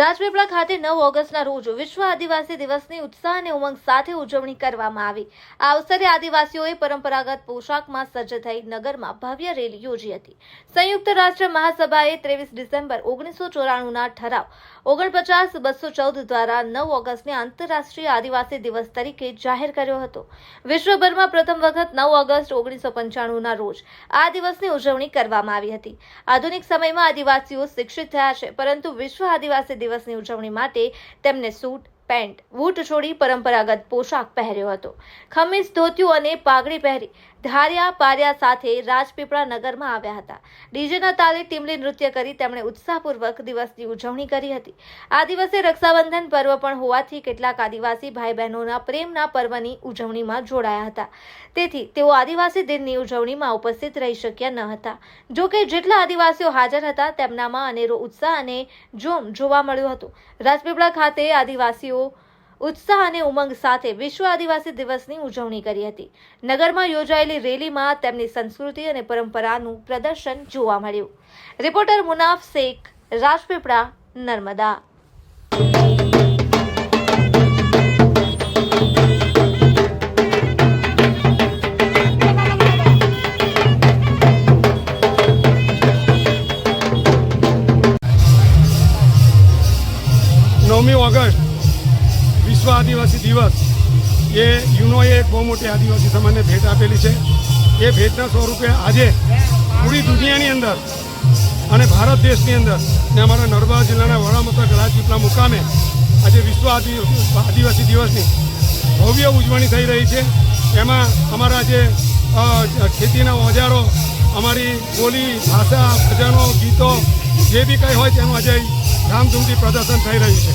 રાજપીપળા ખાતે 9 ઓગસ્ટના રોજ વિશ્વ આદિવાસી દિવસની ઉત્સાહ અને ઉમંગ સાથે ઉજવણી કરવામાં આવી। આ અવસરે આદિવાસીઓએ પરંપરાગત પોશાકમાં સજ્જ થઈ નગરમાં ભવ્ય રેલી યોજી હતી। સંયુક્ત રાષ્ટ્ર મહાસભાએ 23 ડિસેમ્બર 1994ના ઠરાવ 49-214 દ્વારા 9 ઓગસ્ટને આંતરરાષ્ટ્રીય આદિવાસી દિવસ તરીકે જાહેર કર્યો હતો। વિશ્વભરમાં પ્રથમ વખત 9 ઓગસ્ટ 1995ના રોજ આ દિવસની ઉજવણી કરવામાં આવી હતી। આધુનિક સમયમાં આદિવાસીઓ શિક્ષિત થયા છે, પરંતુ વિશ્વ આદિવાસી દિવસની ઉજવણી માટે તેમને સૂટ, પેન્ટ, બૂટ છોડી પરંપરાગત પોશાક પહેર્યો હતો। ખમીસ, ધોતિયું અને પાઘડી પહેરી ધાર્યા પાર્યા સાથે રાજપીપળા નગરમાં આવ્યા હતા। ડીજેના તાલે ટીમલી નૃત્ય કરી તેમણે ઉત્સાહપૂર્વક દિવસની ઉજવણી કરી હતી। આ દિવસે રક્ષાબંધન પર્વ પણ હોવાથી કેટલાક આદિવાસી ભાઈ બહેનોના પ્રેમના પર્વની ઉજવણીમાં જોડાયા હતા, તેથી તેઓ આદિવાસી દિનની ઉજવણીમાં ઉપસ્થિત રહી શક્યા ન હતા। જો કે જેટલા આદિવાસીઓ હાજર હતા તેમનામાં અનેરો ઉત્સાહ અને જોમ જોવા મળ્યો હતો। રાજપીપળા ખાતે આદિવાસીઓ ઉત્સાહ અને ઉમંગ સાથે વિશ્વ આદિવાસી દિવસની ઉજવણી કરી હતી। નગરમાં યોજાયેલી રેલીમાં તેમની સંસ્કૃતિ અને પરંપરાનું પ્રદર્શન જોવા મળ્યું। રિપોર્ટર મુનાફ શેખ, રાજપીપળા, નર્મદા। ऑगस्ट विश्व आदिवासी दिवस ये यूनोए एक बहुत मोटी आदिवासी समाज ने भेट आपेली है। ये भेटना स्वरूपे आज पूरी दुनिया अंदर और भारत देश की अंदर ने अमरा नर्मदा जिला वडामथक રાજપીપળા मुकामे आज विश्व आदिवासी दिवस की भव्य उजवणी थी रही है। एमां अमरा जे खेतीना औजारों, अमरी बोली, भाषा, भजनों, गीतों जे भी कई होय तेनुं आज धामधूमथी प्रदर्शन थी रह्युं छे।